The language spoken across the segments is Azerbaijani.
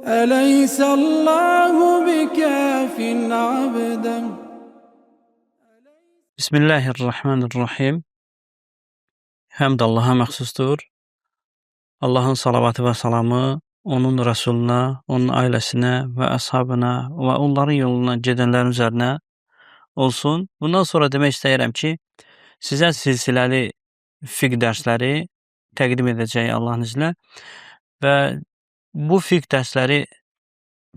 أليس الله بكاف عبدا. Bismillahirrahmanirrahim. Həmd Allaha məxsusdur. Allahın salavatı və salamı onun rəsuluna, onun ailəsinə və əshabına və onların yoluna gedənlərin üzərinə olsun. Bundan sonra demək istəyirəm ki, sizə silsiləli fiqh dərsləri təqdim edəcək Allahın iznilə və bu fiqh dərsləri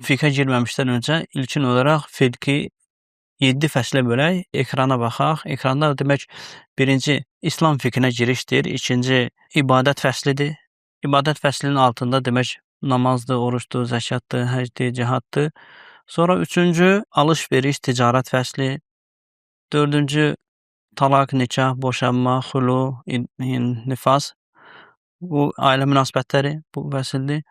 fiqhə girməmişdən öncə ilkin olaraq fiqhi 7 fəslə bölək, ekrana baxaq. Ekranda demək birinci İslam fiqhinə girişdir, ikinci ibadət fəslidir. İbadət fəslinin altında demək namazdır, oruçdur, zəkatdır, həcdir, cihaddır. Sonra üçüncü alış-veriş, ticarət fəsli. Dördüncü talaq, nikah, boşanma, xulu, nifas. Bu ailə münasibətləri bu fəsildir.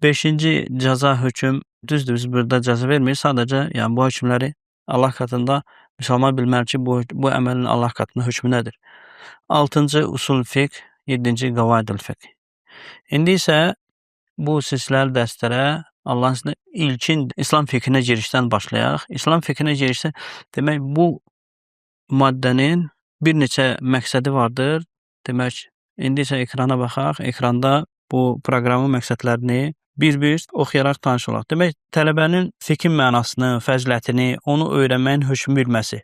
Beşinci cəza, hökm. Düzdür, biz burada cəza vermirik, sadəcə yəni bu hökmləri Allah katında müsəlman bilməli ki, bu əməlin Allah katında hökmü nədir? 6-cı usul fiqh, 7-ci qavaidul fiqh. İndi isə bu silsiləli dərslərə Allahın iznilə ilkin İslam fiqhinə girişdən başlayaq. İslam fiqhinə girişdə demək bu maddənin bir neçə məqsədi vardır. Demək, indi isə ekrana baxaq. Ekranda bu proqramın məqsədlərini bir-bir oxuyaraq tanış olaq. Demək, tələbənin fiqhin mənasını, fəzilətini, onu öyrənməyin hökmü bilməsi,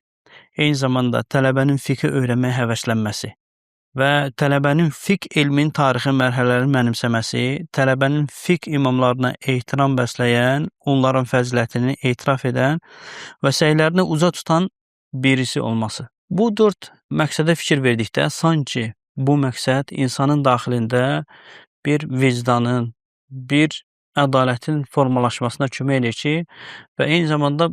eyni zamanda tələbənin fiqhi öyrənməyə həvəslənməsi və tələbənin fiqh elminin tarixi mərhələlərini mənimsəməsi, tələbənin fiqh imamlarına ehtiram bəsləyən, onların fəzilətini etiraf edən və səylərini uca tutan birisi olması. Bu 4 məqsədə fikir verdikdə, sanki bu məqsəd insanın daxilində bir vicdanın, bir ədalətin formalaşmasına kömək edir ki, və eyni zamanda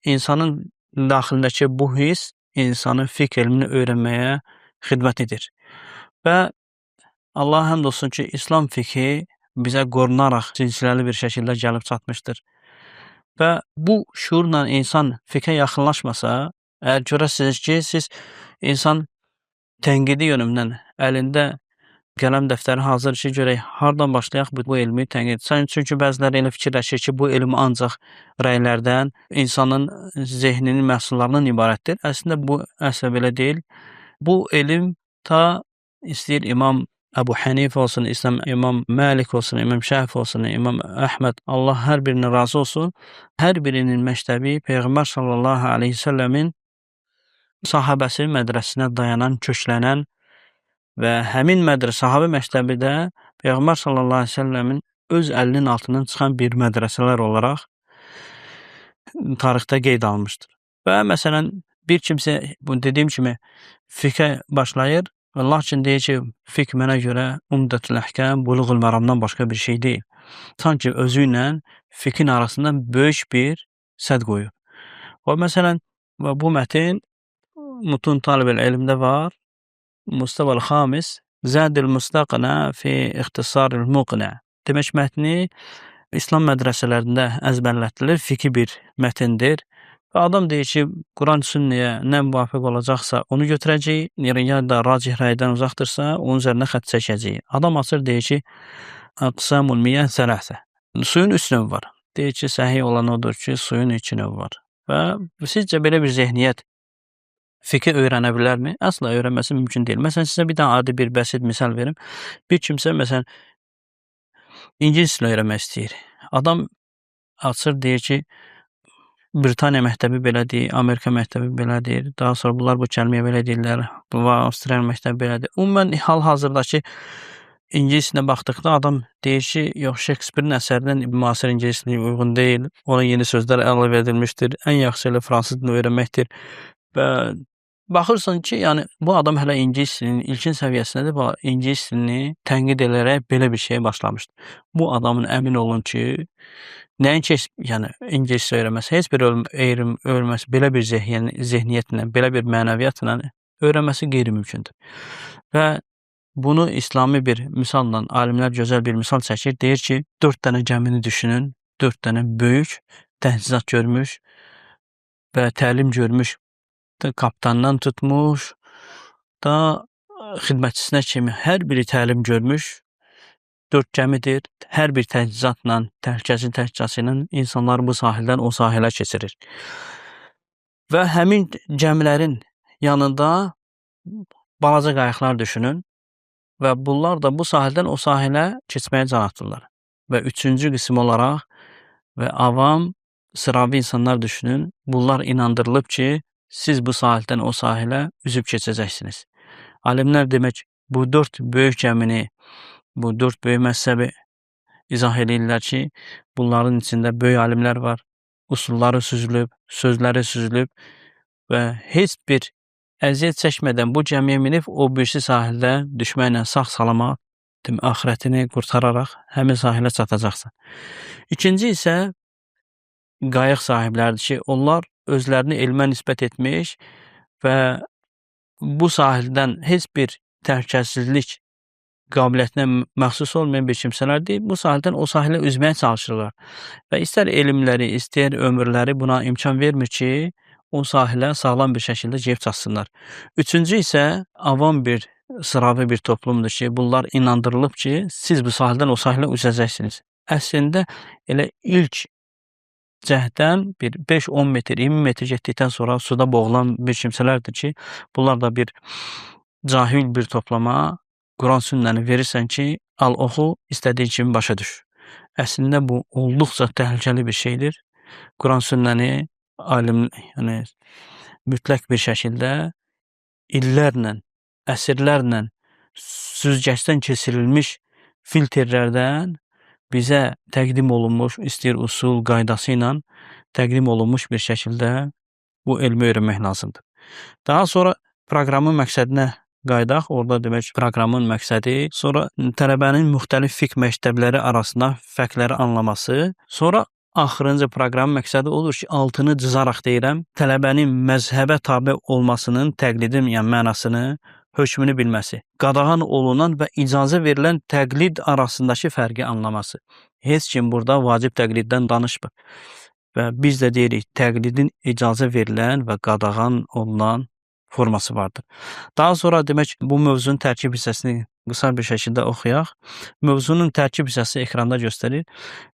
insanın daxilindəki bu his insanın fiqh elmini öyrənməyə xidmət edir. Və Allaha həmd olsun ki, İslam fiqhi bizə qorunaraq silsiləli bir şəkildə gəlib çatmışdır. Və bu şuurla insan fiqhə yaxınlaşmasa, əgər görəsiniz ki, siz insan tənqidi yönümdən əlində qələm dəftəri hazır ki, görək hardan başlayaq bu elmi tənqid. Çünki bəziləri elə fikirləşir ki, bu elm ancaq rəylərdən, insanın zehninin məhsullarından ibarətdir. Əslində bu əslə belə deyil. Bu elm ta istəyir İmam Əbu Hənifə olsun, İmam Məlik olsun, İmam Şəfi olsun, İmam Əhməd, Allah hər birinin razı olsun. Hər birinin məktəbi Peyğəmbər sallallahu aleyhi ve səlləmin sahabəsi mədrəsinə dayanan, köklənən və həmin sahabə məktəbi də Peyğəmbər sallallahu aleyhi ve səlləmin öz əlinin altından çıxan bir mədrəsələr olaraq tarixdə qeyd almışdır. Və məsələn, bir kimsə, dediyim kimi, fiqhə başlayır və lakin deyir ki, fiqh mənə görə Umdətül Əhkəm, Buluğul Məramdan başqa bir şey deyil. Sanki özü ilə fiqhin arasından böyük bir sədd qoyur. Və məsələn, bu mətin Mutun Talib el-Elmdə var. Mustaval Xamis, Zədil Mustaqna fi İxtisaril Muqna. Demək, mətni İslam mədrəsələrində əzbərlətdilir, fiqhi bir mətindir. Və adam deyir ki, Quran sünniyə nə müvafiq olacaqsa onu götürəcək, ya da racih rəydən uzaqdırsa, onun üzərinə xətt çəkəcək. Adam açır, deyir ki, Aqsamul Miyah Sələsə. Suyun 3 növ var. Deyir ki, səhih olan odur ki, suyun 2 növ var. Və sizcə belə bir zehniyyət fiqhi öyrənə bilərmi? Əsla öyrənməsi mümkün deyil. Məsələn, sizə bir dənə adi bir bəsit misal verim. Bir kimsə, məsələn, İngilis dilini öyrənmək istəyir. Adam açır, deyir ki, Britaniya məktəbi belədir, Amerika məktəbi belədir, daha sonra bunlar bu kəlməyə belə deyirlər, Avstraliya məktəbi belədir. Ümumən, hal-hazırdakı İngilis dilinə baxdıqda adam deyir ki, yox, Shakespeare'in əsərindən müasir İngilis dili uyğun deyil, ona yeni sözlər əlavə edilmişdir, ən yaxşı ilə fransız dilini öyrənməkdir. Və baxırsan ki, yəni bu adam hələ İngilis dilinin ilkin səviyyəsindədir və İngilis dilini tənqid edərək belə bir şeye başlamışdır. Bu adamın əmin olun ki, nəinki yəni İngilis öyrənməsi, heç bir elm öyrənməsi belə bir zehniyyətlə, belə bir mənəviyyatla öyrənməsi qeyri-mümkündür. Və bunu İslami bir misalla, alimlər gözəl bir misal çəkir. Deyir ki, 4 dənə gəmini düşünün, 4 dənə böyük, təchizat görmüş və təlim görmüş kapitandan tutmuş da xidmətçisinə kimi hər biri təlim görmüş 4 gəmidir. Hər bir təchizatla, təhlükəsizlik ilə insanlar bu sahildən o sahilə keçirir. Və həmin gəmilərin yanında balaca qayıqlar düşünün və bunlar da bu sahildən o sahilə keçməyə can atırlar. Və üçüncü qism olaraq və avam, sıravi insanlar düşünün. Bunlar inandırılıb ki, siz bu sahildən o sahilə üzüb keçəcəksiniz. Alimlər demək bu 4 böyük gəmini, bu 4 böyük məzhəbi izah edirlər ki, bunların içində böyük alimlər var. Usulları süzülüb, sözləri süzülüb və heç bir əziyyət çəkmədən bu gəmiyə minib o birisi sahildə düşməklə sağ-salamat axirətini qurtararaq həmin sahilə çatacaqsan. İkinci isə qayıq sahibləridir ki, onlar özlərini elmə nisbət etmiş və bu sahildən heç bir təhlükəsizlik qabiliyyətinə məxsus olmayan bir kimsələrdir. Bu sahildən o sahilə üzməyə çalışırlar. Və istər elmləri, istər ömürləri buna imkan vermir ki, o sahilə sağlam bir şəkildə gedib çatsınlar. Üçüncü isə avam bir, sıravi bir toplumdur ki, bunlar inandırılıb ki, siz bu sahildən o sahilə üzəcəksiniz. Əslində elə ilk cəhdən bir 5-10 metr, 20 metr getdikdən sonra suda boğulan bir kimsələrdir ki, bunlar da bir cahil bir toplama Quran sünnəni verirsən ki, al oxu, istədiyin kimi başa düş. Əslində bu olduqca təhlükəli bir şeydir. Quran sünnəni alim, yəni mütləq bir şəkildə illərlə, əsrlərlə süzgəcdən keçirilmiş filtrlərdən bizə təqdim olunmuş, istəyir usul, qaydası ilə təqdim olunmuş bir şəkildə bu elmi öyrənmək lazımdır. Daha sonra proqramın məqsədinə qaydaq, orada demək proqramın məqsədi, sonra tələbənin müxtəlif fiqh məktəbləri arasında fərqləri anlaması, sonra axırıncı proqramın məqsədi odur ki, altını cızaraq deyirəm, tələbənin məzhəbə tabe olmasının təqlidin yəni mənasını, hökmünü bilməsi, qadağan olunan və icazə verilən təqlid arasındakı fərqi anlaması. Heç kim burada vacib təqliddən danışmır. Və biz də deyirik, təqlidin icazə verilən və qadağan olunan forması vardır. Daha sonra demək bu mövzunun tərkib hissəsini qısa bir şəkildə oxuyaq. Mövzunun tərkib hissəsi ekranda göstərir.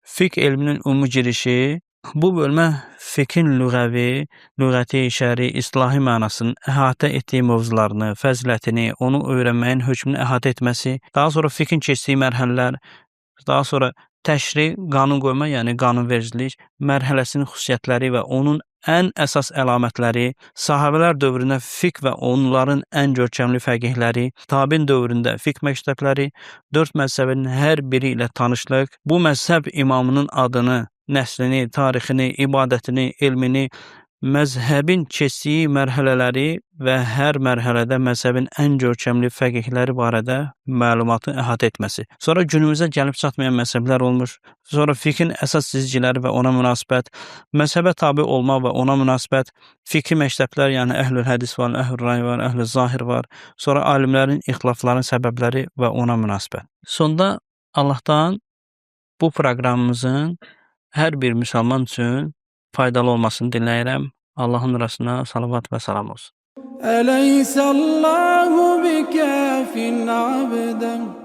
Fiqh elminin ümumi girişi, bu bölmə fiqhin lüğəvi, lüğəti, şəri, islahi mənasının əhatə etdiyi mövzularını, fəzilətini, onu öyrənməyin hökmünü əhatə etməsi, daha sonra fiqhin keçdiyi mərhələlər, daha sonra təşri, qanun qoyma, yəni qanunvericilik mərhələsinin xüsusiyyətləri və onun ən əsas əlamətləri, sahabələr dövründə fiqh və onların ən görkəmli fəqihləri, tabiin dövründə fiqh məktəbləri, 4 məzhəbin hər biri ilə tanışlıq, bu məzhəb imamının adını, nəslini, tarixini, ibadətini, elmini, məzhəbin keçdiyi mərhələləri və hər mərhələdə məzhəbin ən görkəmli fəqihləri barədə məlumatı əhatə etməsi. Sonra günümüzə gəlib çatmayan məzhəblər olmuş. Sonra fiqhin əsas cizgiləri və ona münasibət, məzhəbə tabe olma və ona münasibət, fiqhi məktəblər, yəni əhl-ül hədis var, əhl-ül ray var, əhl-ül zahir var. Sonra alimlərin ixtilafların səbəbləri və ona münasibət. Sonda Allahdan bu proqramımızın hər bir müsəlman üçün faydalı olmasını diləyirəm. Allahın rəsuluna salavat və salam olsun. أليس الله بكاف عبدا